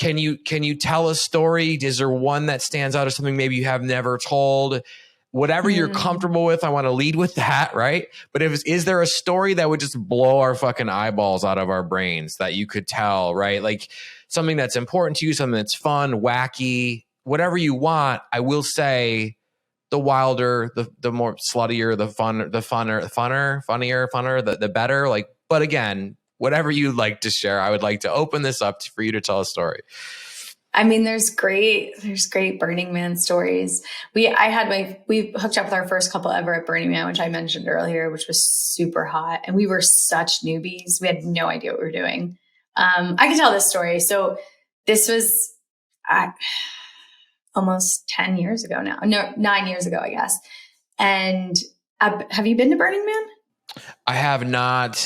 can you tell a story? Is there one that stands out, or something maybe you have never told? Whatever you're comfortable with, I want to lead with that, right? But is there a story that would just blow our fucking eyeballs out of our brains that you could tell, right? Like something that's important to you, something that's fun, wacky, whatever you want. I will say the wilder, the more sluttier, funnier, the better. Like, but again, whatever you'd like to share, I would like to open this up for you to tell a story. I mean, there's great Burning Man stories. We hooked up with our first couple ever at Burning Man, which I mentioned earlier, which was super hot. And we were such newbies. We had no idea what we were doing. I can tell this story. So this was almost 10 years ago now. No, 9 years ago, I guess. And have you been to Burning Man? I have not.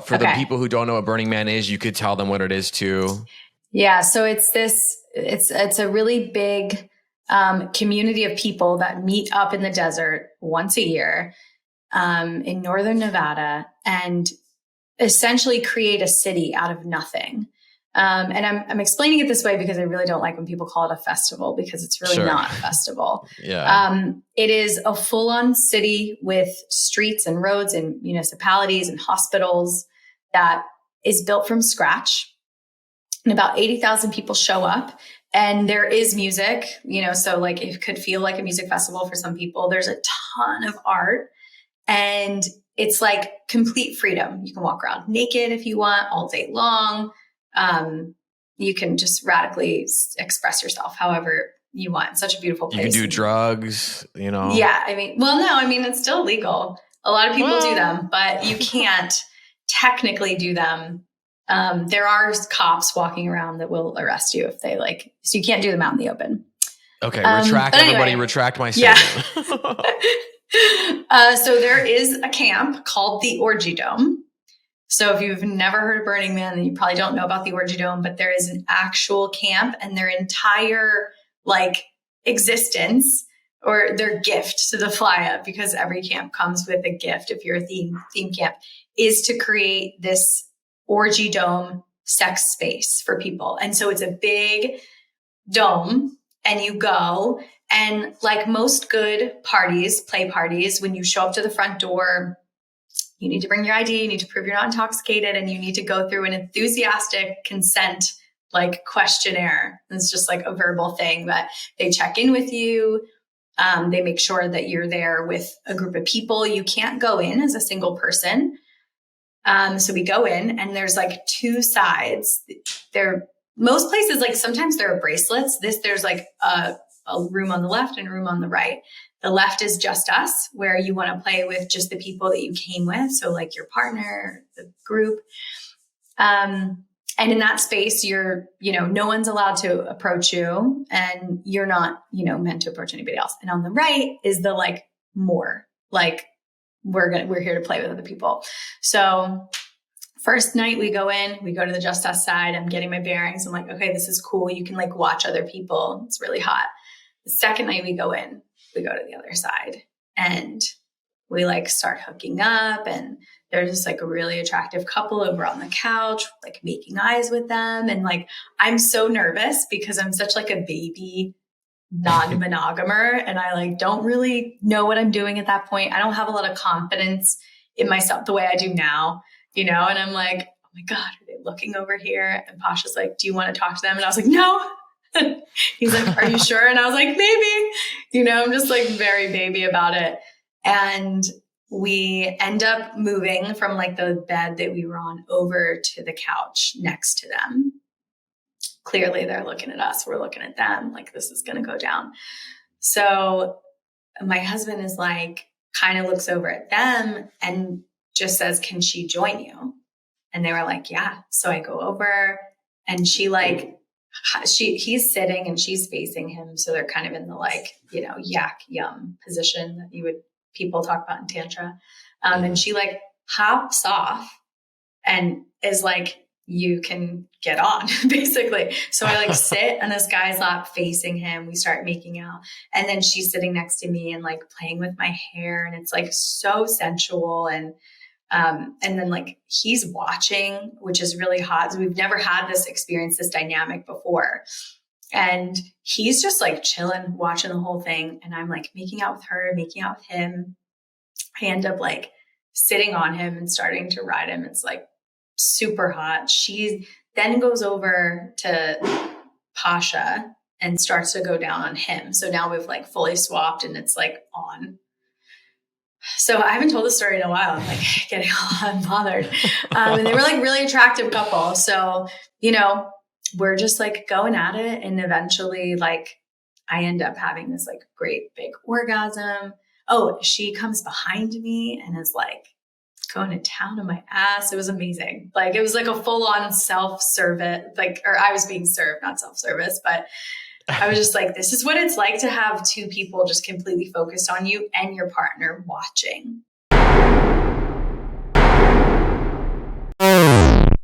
For the people who don't know what Burning Man is, you could tell them what it is too. Yeah. So it's a really big community of people that meet up in the desert once a year in northern Nevada and essentially create a city out of nothing. And I'm explaining it this way because I really don't like when people call it a festival, because it's really not a festival. Yeah. It is a full-on city with streets and roads and municipalities and hospitals that is built from scratch. And about 80,000 people show up, and there is music, so like it could feel like a music festival for some people. There's a ton of art, and it's like complete freedom. You can walk around naked if you want all day long. You can just radically express yourself however you want. It's such a beautiful place. You can do drugs, Yeah. It's still legal. A lot of people do them, but you can't technically do them. There are cops walking around that will arrest you if they so you can't do them out in the open. Okay. Retract my statement. Yeah. So there is a camp called the Orgy Dome. So if you've never heard of Burning Man, then you probably don't know about the Orgy Dome, but there is an actual camp, and their entire existence, or their gift to the Fly Up, because every camp comes with a gift if you're a theme camp, is to create this Orgy Dome sex space for people. And so it's a big dome, and you go, and like most good play parties, when you show up to the front door, you need to bring your ID, you need to prove you're not intoxicated, and you need to go through an enthusiastic consent questionnaire. It's just like a verbal thing that they check in with you. They make sure that you're there with a group of people. You can't go in as a single person. So we go in, and there's two sides. Most places, sometimes there are bracelets. There's a room on the left and a room on the right. The left is just us, where you want to play with just the people that you came with. So your partner, the group. And in that space, no one's allowed to approach you, and you're not, meant to approach anybody else. And on the right is the more we're here to play with other people. So first night we go to the Just Us side. I'm getting my bearings. I'm like, okay, this is cool. You can watch other people. It's really hot. The second night we go to the other side, and we start hooking up, and there's this a really attractive couple over on the couch, making eyes with them. And I'm so nervous because I'm such a baby non-monogamer, and I don't really know what I'm doing at that point. I don't have a lot of confidence in myself the way I do now, and I'm like, oh my God, are they looking over here? And Pasha's like, do you want to talk to them? And I was like, no. He's like, are you sure? And I was like, maybe, I'm just very baby about it. And we end up moving from the bed that we were on over to the couch next to them. Clearly they're looking at us. We're looking at them. This is going to go down. So my husband is kind of looks over at them and just says, can she join you? And they were like, yeah. So I go over, and he's sitting and she's facing him. So they're kind of in the yak yum position that people talk about in Tantra. And she hops off and is you can get on, basically. So I sit on this guy's lap facing him. We start making out. And then she's sitting next to me and playing with my hair. And it's so sensual. And And then like he's watching, which is really hot. So we've never had this experience, this dynamic before. And he's just like chilling, watching the whole thing. And I'm like making out with her, making out with him. I end up like sitting on him and starting to ride him. It's like super hot. She then goes over to Pasha and starts to go down on him. So now we've like fully swapped and it's like on. So I haven't told the story in a while. I'm like getting all unbothered. And they were like really attractive couple. So, you know, we're just like going at it. And eventually like I end up having this like great big orgasm. Oh, she comes behind me and is like going to town on my ass. It was amazing. Like it was like a full on self-service, like, or I was being served, not self-service, but I was just like, this is what it's like to have two people just completely focused on you and your partner watching.